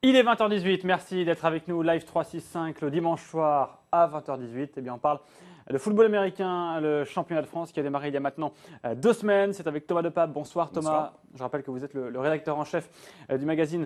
Il est 20h18, merci d'être avec nous, Live 365 le dimanche soir à 20h18. Eh bien, on parle de football américain, le championnat de France qui a démarré il y a maintenant 2 semaines. C'est avec Thomas Depape. Bonsoir Thomas. Bonsoir. Je rappelle que vous êtes le rédacteur en chef du magazine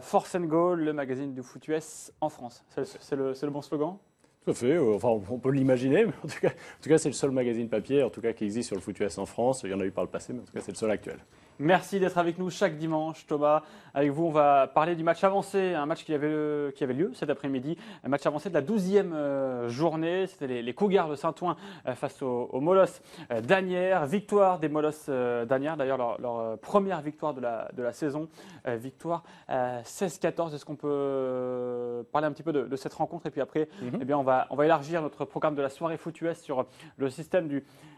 Force and Goal, le magazine du foot US en France. C'est le bon slogan? Tout à fait, enfin on peut l'imaginer, mais en tout cas c'est le seul magazine papier en tout cas qui existe sur le foot US en France. Il y en a eu par le passé, mais en tout cas c'est le seul actuel. Merci d'être avec nous chaque dimanche, Thomas. Avec vous, on va parler du match avancé, un match qui avait lieu cet après-midi, un match avancé de la 12e journée. C'était les Cougars de Saint-Ouen face aux Molosses d'Asnières. Victoire des Molosses d'Asnières, d'ailleurs leur première victoire de la saison. Victoire 16-14. Est-ce qu'on peut parler un petit peu de cette rencontre? Et puis après, eh bien, on va élargir notre programme de la soirée foot US sur le système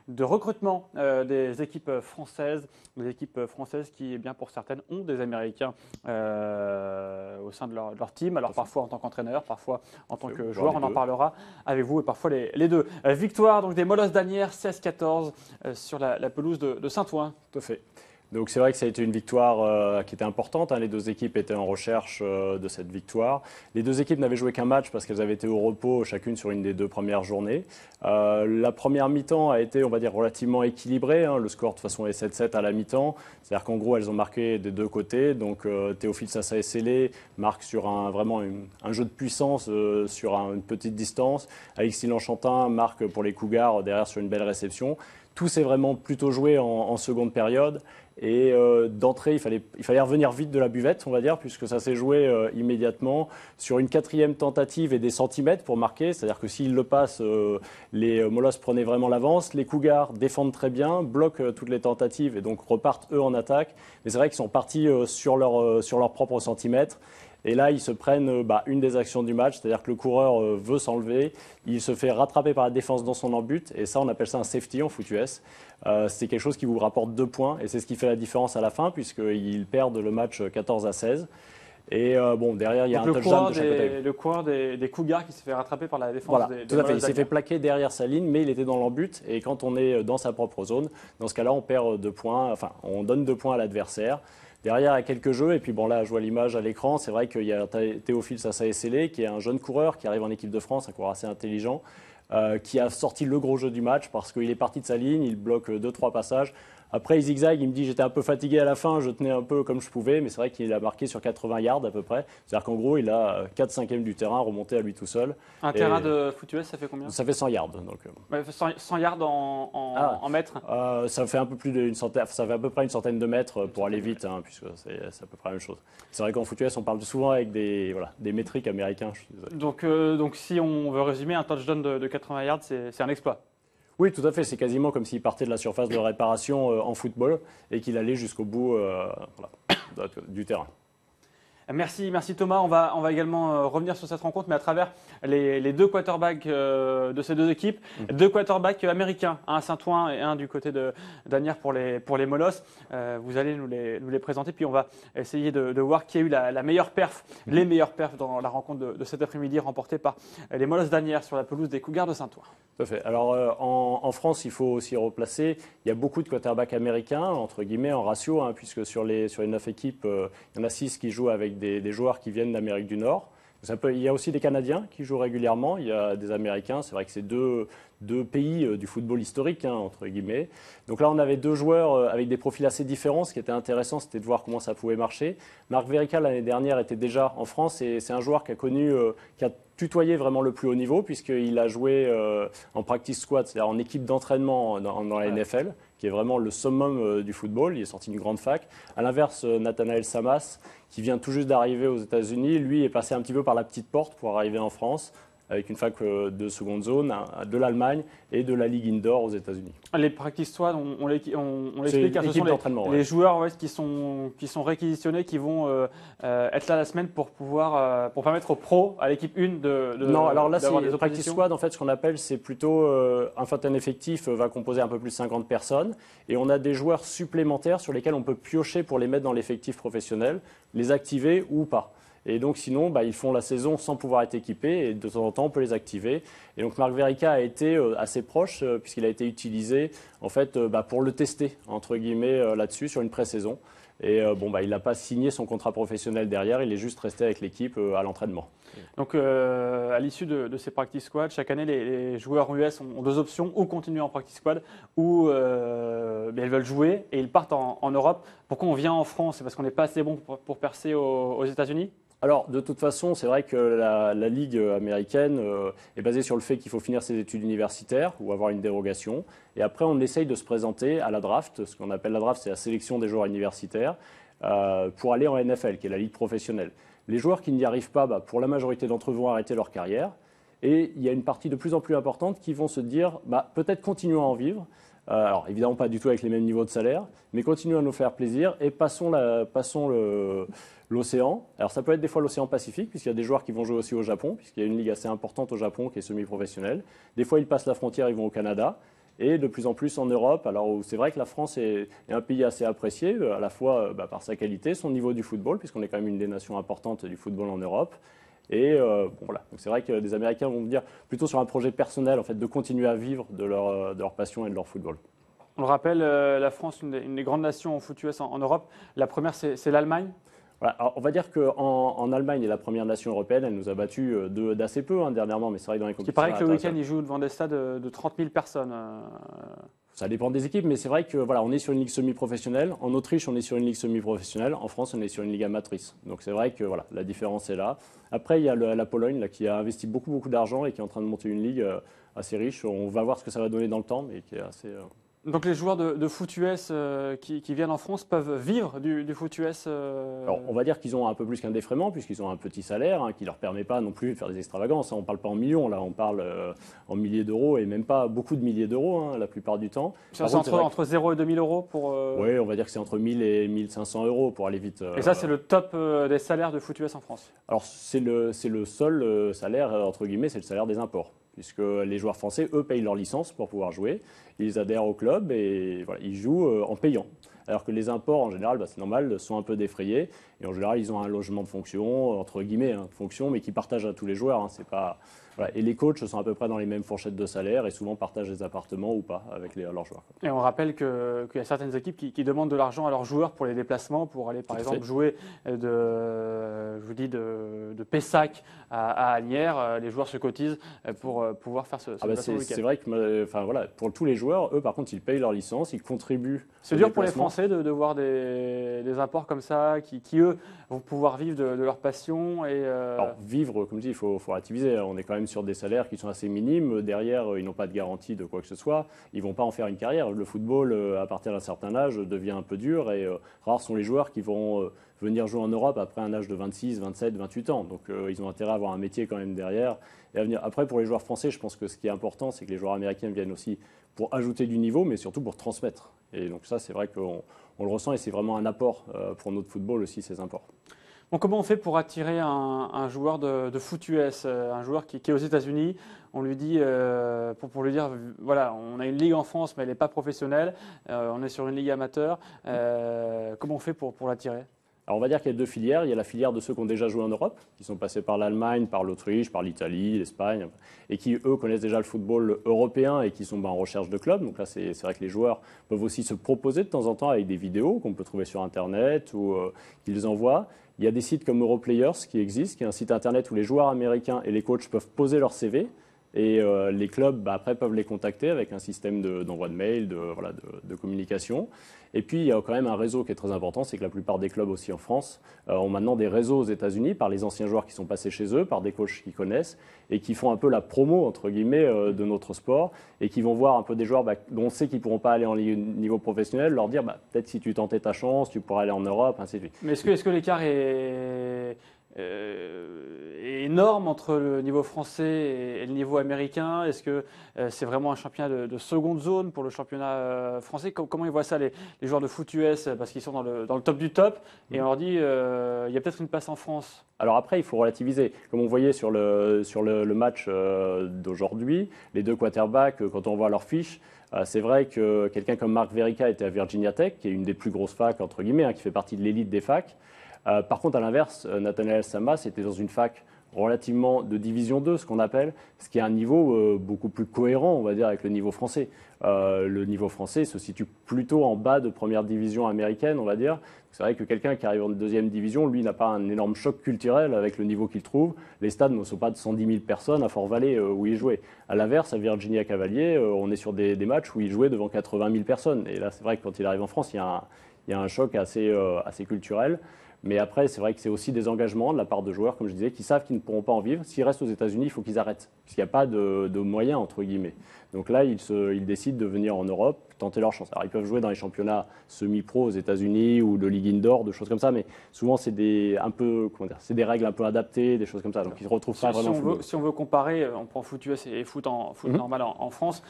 de recrutement des équipes françaises. Des équipes françaises qui, eh bien, pour certaines, ont des Américains au sein de leur team. Alors parfois en tant qu'entraîneur, parfois en tant que joueur, on en parlera avec vous, et parfois les deux. Victoire donc des Molosses d'Asnières 16-14 sur la pelouse de Saint-Ouen. Tout à fait. Donc c'est vrai que ça a été une victoire qui était importante. Les deux équipes étaient en recherche de cette victoire. Les deux équipes n'avaient joué qu'un match parce qu'elles avaient été au repos chacune sur une des 2 premières journées. La première mi-temps a été, on va dire, relativement équilibrée. Le score de toute façon est 7-7 à la mi-temps. C'est-à-dire qu'en gros elles ont marqué des 2 côtés. Donc Théophile Sassa-Essélé marque sur vraiment un jeu de puissance sur une petite distance. Alexis Lanchantin marque pour les Cougars derrière sur une belle réception. Tout s'est vraiment plutôt joué en seconde période. Et d'entrée, il fallait revenir vite de la buvette, on va dire, puisque ça s'est joué immédiatement sur une 4e tentative et des centimètres pour marquer. C'est-à-dire que s'ils le passent, les Molosses prenaient vraiment l'avance. Les Cougars défendent très bien, bloquent toutes les tentatives et donc repartent eux en attaque. Mais c'est vrai qu'ils sont partis sur leur propre centimètre. Et là, ils se prennent une des actions du match, c'est-à-dire que le coureur veut s'enlever, il se fait rattraper par la défense dans son embut, et ça, on appelle ça un safety en foot US. C'est quelque chose qui vous rapporte 2 points, et c'est ce qui fait la différence à la fin, puisqu'ils perdent le match 14-16. Et derrière, il y a un touchdown de chaque côté. Le coureur des Cougars qui s'est fait rattraper par la défense voilà, tout à fait. Il s'est fait plaquer derrière sa ligne, mais il était dans l'embut, et quand on est dans sa propre zone, dans ce cas-là, on perd 2 points, enfin, on donne 2 points à l'adversaire. Derrière, il y a quelques jeux, et puis là, je vois l'image à l'écran, c'est vrai qu'il y a Théophile Sassa-Essélé, qui est un jeune coureur qui arrive en équipe de France, un coureur assez intelligent, qui a sorti le gros jeu du match parce qu'il est parti de sa ligne, il bloque 2-3 passages. Après, il zigzague, il me dit j'étais un peu fatigué à la fin, je tenais un peu comme je pouvais, mais c'est vrai qu'il a marqué sur 80 yards à peu près. C'est-à-dire qu'en gros, il a 4/5 du terrain remonté à lui tout seul. Un terrain de foot US, ça fait combien? Ça fait 100 yards. Donc, 100 yards en mètres? Ça fait un peu plus d'une centaine, ça fait à peu près une centaine de mètres pour aller vite, puisque c'est à peu près la même chose. C'est vrai qu'en foot US, on parle souvent avec des métriques américains. Donc si on veut résumer, un touchdown de 80 yards, c'est un exploit. Oui, tout à fait. C'est quasiment comme s'il partait de la surface de réparation en football et qu'il allait jusqu'au bout du terrain. Merci Thomas. On va également revenir sur cette rencontre, mais à travers les 2 quarterbacks de ces 2 équipes. 2 quarterbacks américains, un à Saint-Ouen et un du côté d'Asnières pour les Molosses. Vous allez nous les présenter, puis on va essayer de voir qui a eu la meilleure perf, les meilleures perfs dans la rencontre de cet après-midi remportée par les Molosses d'Asnières sur la pelouse des Cougars de Saint-Ouen. Tout à fait. Alors en France, il faut aussi replacer, il y a beaucoup de quarterbacks américains, entre guillemets, en ratio, puisque sur les 9 équipes, il y en a 6 qui jouent avec des joueurs qui viennent d'Amérique du Nord. Il y a aussi des Canadiens qui jouent régulièrement, il y a des Américains, c'est vrai que c'est deux pays du football historique, entre guillemets. Donc là, on avait 2 joueurs avec des profils assez différents. Ce qui était intéressant, c'était de voir comment ça pouvait marcher. Marc Verica, l'année dernière, était déjà en France et c'est un joueur qui a tutoyé vraiment le plus haut niveau puisqu'il a joué en practice squad, c'est-à-dire en équipe d'entraînement dans la NFL, qui est vraiment le summum du football. Il est sorti d'une grande fac. À l'inverse, Nathanaël Samas, qui vient tout juste d'arriver aux États-Unis, lui est passé un petit peu par la petite porte pour arriver en France, avec une fac de seconde zone, de l'Allemagne et de la Ligue Indoor aux États-Unis. Les practice squad, on l'explique, car ce sont les joueurs qui sont réquisitionnés, qui vont être là la semaine pour permettre aux pros, à l'équipe 1 Non, alors là, c'est des practice squad, en fait, ce qu'on appelle, c'est plutôt un effectif va composer un peu plus de 50 personnes et on a des joueurs supplémentaires sur lesquels on peut piocher pour les mettre dans l'effectif professionnel, les activer ou pas. Et donc sinon, ils font la saison sans pouvoir être équipés et de temps en temps, on peut les activer. Et donc Marc Verica a été assez proche puisqu'il a été utilisé en fait, pour le tester, entre guillemets, là-dessus, sur une pré-saison. Et il n'a pas signé son contrat professionnel derrière, il est juste resté avec l'équipe à l'entraînement. Donc, à l'issue de ces practice squad, chaque année, les joueurs US ont deux options, ou continuer en practice squad, ou ils veulent jouer et ils partent en Europe. Pourquoi on vient en France? C'est parce qu'on n'est pas assez bon pour percer aux États-Unis? Alors, de toute façon, c'est vrai que la Ligue américaine est basée sur le fait qu'il faut finir ses études universitaires ou avoir une dérogation. Et après, on essaye de se présenter à la draft. Ce qu'on appelle la draft, c'est la sélection des joueurs universitaires pour aller en NFL, qui est la Ligue professionnelle. Les joueurs qui n'y arrivent pas, pour la majorité d'entre eux, vont arrêter leur carrière. Et il y a une partie de plus en plus importante qui vont se dire peut-être continuons à en vivre. Alors, évidemment, pas du tout avec les mêmes niveaux de salaire, mais continuons à nous faire plaisir et passons l'océan. Alors, ça peut être des fois l'océan Pacifique, puisqu'il y a des joueurs qui vont jouer aussi au Japon, puisqu'il y a une ligue assez importante au Japon qui est semi-professionnelle. Des fois, ils passent la frontière, ils vont au Canada. Et de plus en plus en Europe, alors c'est vrai que la France est un pays assez apprécié, à la fois par sa qualité, son niveau du football, puisqu'on est quand même une des nations importantes du football en Europe. Et voilà, donc c'est vrai que des Américains vont venir plutôt sur un projet personnel, en fait, de continuer à vivre de leur passion et de leur football. On le rappelle, la France, une des grandes nations en foot US en Europe. La première, c'est l'Allemagne. Voilà. Alors, on va dire qu'en Allemagne, est la première nation européenne, elle nous a battus d'assez peu dernièrement, mais c'est vrai que dans les compétitions. Il paraît que le week-end, ils jouent devant des stades de 30 000 personnes. Ça dépend des équipes, mais c'est vrai que voilà, on est sur une ligue semi-professionnelle. En Autriche, on est sur une ligue semi-professionnelle. En France, on est sur une ligue amatrice. Donc c'est vrai que voilà, la différence est là. Après, il y a la Pologne là, qui a investi beaucoup d'argent et qui est en train de monter une ligue assez riche. On va voir ce que ça va donner dans le temps, mais qui est assez. Donc les joueurs de foot US qui viennent en France peuvent vivre du foot US Alors, on va dire qu'ils ont un peu plus qu'un défraiement, puisqu'ils ont un petit salaire qui ne leur permet pas non plus de faire des extravagances. On ne parle pas en millions, là, on parle en milliers d'euros et même pas beaucoup de milliers d'euros la plupart du temps. C'est entre 0 et 2 000 euros pour… Oui, on va dire que c'est entre 1 000 et 1 500 euros pour aller vite. Et ça, c'est le top des salaires de foot US en France? Alors, c'est le seul salaire, entre guillemets, c'est le salaire des imports. Puisque les joueurs français, eux, payent leur licence pour pouvoir jouer. Ils adhèrent au club et voilà, ils jouent en payant. Alors que les imports, en général, c'est normal, sont un peu défrayés. Et en général, ils ont un logement de fonction, entre guillemets, de fonction, mais qui partagent à tous les joueurs. C'est pas, voilà. Et les coachs sont à peu près dans les mêmes fourchettes de salaire et souvent partagent des appartements ou pas avec leurs joueurs. Et on rappelle qu'il y a certaines équipes qui demandent de l'argent à leurs joueurs pour les déplacements, pour aller, par exemple, jouer de Pessac à Asnières. Les joueurs se cotisent pour pouvoir faire ce déplacement week-end. C'est vrai que voilà, pour tous les joueurs, eux, par contre, ils payent leur licence, ils contribuent. C'est dur pour les Français de voir des imports comme ça qui eux, vont pouvoir vivre de leur passion. Alors, vivre, comme je dis, il faut relativiser. On est quand même sur des salaires qui sont assez minimes. Derrière, ils n'ont pas de garantie de quoi que ce soit. Ils ne vont pas en faire une carrière. Le football, à partir d'un certain âge, devient un peu dur et rares sont les joueurs qui vont venir jouer en Europe après un âge de 26, 27, 28 ans. Donc, ils ont intérêt à avoir un métier quand même derrière et à venir. Après, pour les joueurs français, je pense que ce qui est important, c'est que les joueurs américains viennent aussi pour ajouter du niveau, mais surtout pour transmettre. Et donc ça, c'est vrai qu'on le ressent et c'est vraiment un apport pour notre football aussi, ces imports. Bon, comment on fait pour attirer un joueur de foot US, un joueur qui est aux États-Unis? On lui dit, pour lui dire, voilà, on a une ligue en France, mais elle n'est pas professionnelle. On est sur une ligue amateur. Comment on fait pour l'attirer? Alors on va dire qu'il y a deux filières. Il y a la filière de ceux qui ont déjà joué en Europe, qui sont passés par l'Allemagne, par l'Autriche, par l'Italie, l'Espagne, et qui, eux, connaissent déjà le football européen et qui sont en recherche de clubs. Donc là, c'est vrai que les joueurs peuvent aussi se proposer de temps en temps avec des vidéos qu'on peut trouver sur Internet ou qu'ils envoient. Il y a des sites comme Europlayers qui existent, qui est un site Internet où les joueurs américains et les coachs peuvent poser leur CV. Et les clubs, après, peuvent les contacter avec un système d'envoi de mail, de communication. Et puis, il y a quand même un réseau qui est très important, c'est que la plupart des clubs aussi en France ont maintenant des réseaux aux États-Unis par les anciens joueurs qui sont passés chez eux, par des coachs qui connaissent et qui font un peu la promo, entre guillemets, de notre sport et qui vont voir un peu des joueurs dont on sait qu'ils ne pourront pas aller en niveau professionnel, leur dire peut-être si tu tentais ta chance, tu pourrais aller en Europe, ainsi de suite. Mais est-ce que l'écart est énorme entre le niveau français et le niveau américain? Est-ce que c'est vraiment un championnat de seconde zone pour le championnat français? Comment ils voient ça, les joueurs de foot US, parce qu'ils sont dans le top du top, et on leur dit il y a peut-être une place en France? Alors après, il faut relativiser. Comme on voyait sur le match d'aujourd'hui, les deux quarterbacks, quand on voit leurs fiches, c'est vrai que quelqu'un comme Mark Verica était à Virginia Tech, qui est une des plus grosses facs, entre guillemets, qui fait partie de l'élite des facs. Par contre, à l'inverse, Nathaniel Samas était dans une fac relativement de division 2, ce qu'on appelle, ce qui est un niveau beaucoup plus cohérent, on va dire, avec le niveau français. Le niveau français se situe plutôt en bas de première division américaine, on va dire. C'est vrai que quelqu'un qui arrive en deuxième division, lui, n'a pas un énorme choc culturel avec le niveau qu'il trouve. Les stades ne sont pas de 110 000 personnes à Fort-Valley où il jouait. À l'inverse, à Virginia Cavalier, on est sur des matchs où il jouait devant 80 000 personnes. Et là, c'est vrai que quand il arrive en France, il y a un choc assez culturel. Mais après, c'est vrai que c'est aussi des engagements de la part de joueurs, comme je disais, qui savent qu'ils ne pourront pas en vivre. S'ils restent aux États-Unis, il faut qu'ils arrêtent, puisqu'il n'y a pas de moyens, entre guillemets. Donc là, ils décident de venir en Europe, tenter leur chance. Alors, ils peuvent jouer dans les championnats semi-pro aux États-Unis ou de Ligue Indoor, de choses comme ça, mais souvent, c'est des règles un peu adaptées, des choses comme ça. Donc, ils ne se retrouvent pas vraiment. Si on veut comparer, on prend foot US et foot normal en France.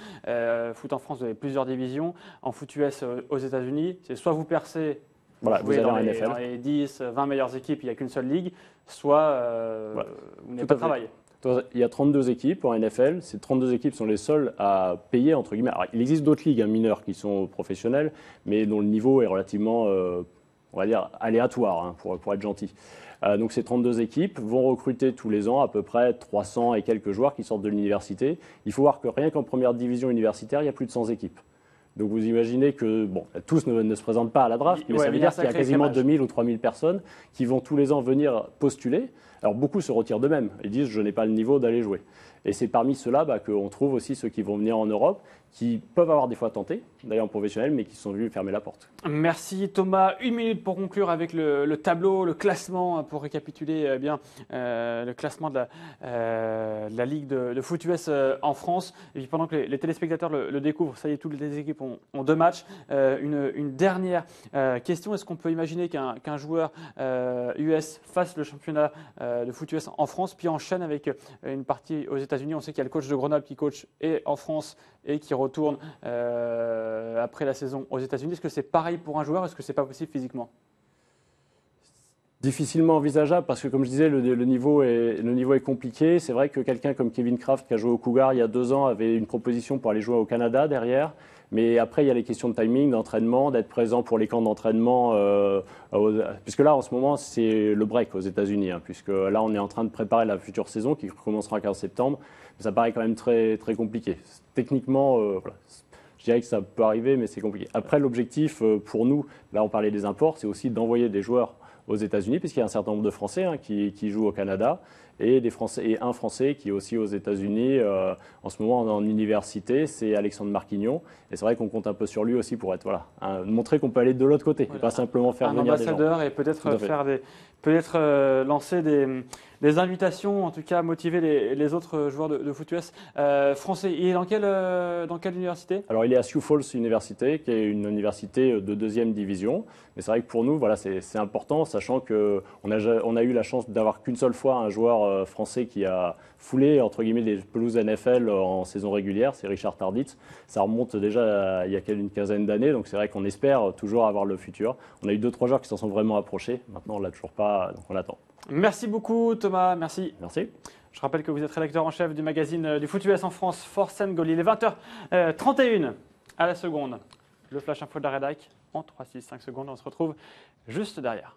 Foot en France, vous avez plusieurs divisions. En foot US aux États-Unis, c'est soit vous percez. Voilà, vous allez en NFL. Dans les 10, 20 meilleures équipes, il n'y a qu'une seule ligue, soit vous n'avez pas de travail. Il y a 32 équipes en NFL. Ces 32 équipes sont les seules à payer, entre guillemets. Alors, il existe d'autres ligues mineures qui sont professionnelles, mais dont le niveau est relativement, on va dire, aléatoire, pour être gentil. Donc ces 32 équipes vont recruter tous les ans à peu près 300 et quelques joueurs qui sortent de l'université. Il faut voir que rien qu'en première division universitaire, il y a plus de 100 équipes. Donc vous imaginez que, tous ne se présentent pas à la draft, mais ça veut dire qu'il y a quasiment 2000 ou 3000 personnes qui vont tous les ans venir postuler. Alors beaucoup se retirent d'eux-mêmes et disent « je n'ai pas le niveau d'aller jouer ». Et c'est parmi ceux-là qu'on trouve aussi ceux qui vont venir en Europe, qui peuvent avoir des fois tenté, d'ailleurs en professionnel, mais qui sont venus fermer la porte. Merci Thomas. 1 minute pour conclure avec le tableau, le classement, pour récapituler le classement de la Ligue de foot US en France. Et puis pendant que les téléspectateurs le découvrent, ça y est, toutes les équipes ont 2 matchs. Une dernière question, est-ce qu'on peut imaginer qu'un joueur US fasse le championnat de foot US en France, puis enchaîne avec une partie aux États-Unis? On sait qu'il y a le coach de Grenoble qui coach et en France et qui retourne après la saison aux États-Unis. Est-ce que c'est pareil pour un joueur? Est-ce que c'est pas possible physiquement? Difficilement envisageable parce que, comme je disais, le niveau est compliqué. C'est vrai que quelqu'un comme Kevin Kraft, qui a joué au Cougar il y a 2 ans, avait une proposition pour aller jouer au Canada derrière. Mais après, il y a les questions de timing, d'entraînement, d'être présent pour les camps d'entraînement. Puisque là, en ce moment, c'est le break aux États-Unis. Puisque là, on est en train de préparer la future saison qui commencera le 15 septembre. Mais ça paraît quand même très, très compliqué. Techniquement, je dirais que ça peut arriver, mais c'est compliqué. Après, l'objectif pour nous, là, on parlait des imports, c'est aussi d'envoyer des joueurs aux États-Unis, puisqu'il y a un certain nombre de Français qui jouent au Canada, et un Français qui est aussi aux États-Unis en ce moment en université, c'est Alexandre Marquignon. Et c'est vrai qu'on compte un peu sur lui aussi pour être, montrer qu'on peut aller de l'autre côté, et pas simplement faire venir des gens. Un ambassadeur et peut-être lancer des invitations, en tout cas motiver les autres joueurs de foot US français. Il est dans quelle université? Alors il est à Sioux Falls University, qui est une université de 2e division. Mais c'est vrai que pour nous, c'est important, sachant qu'on a eu la chance d'avoir qu'une seule fois un joueur français qui a foulé, entre guillemets, les pelouses NFL en saison régulière, c'est Richard Tarditz. Ça remonte déjà il y a une quinzaine d'années, donc c'est vrai qu'on espère toujours avoir le futur. On a eu 2-3 joueurs qui s'en sont vraiment approchés. Maintenant, on ne l'a toujours pas, donc on attend. Merci beaucoup Thomas, merci. Merci. Je rappelle que vous êtes rédacteur en chef du magazine du foot US en France, Force and Goal. Il est 20h31 à la seconde. Le Flash Info de la Rédac en 3-6-5 secondes. On se retrouve juste derrière.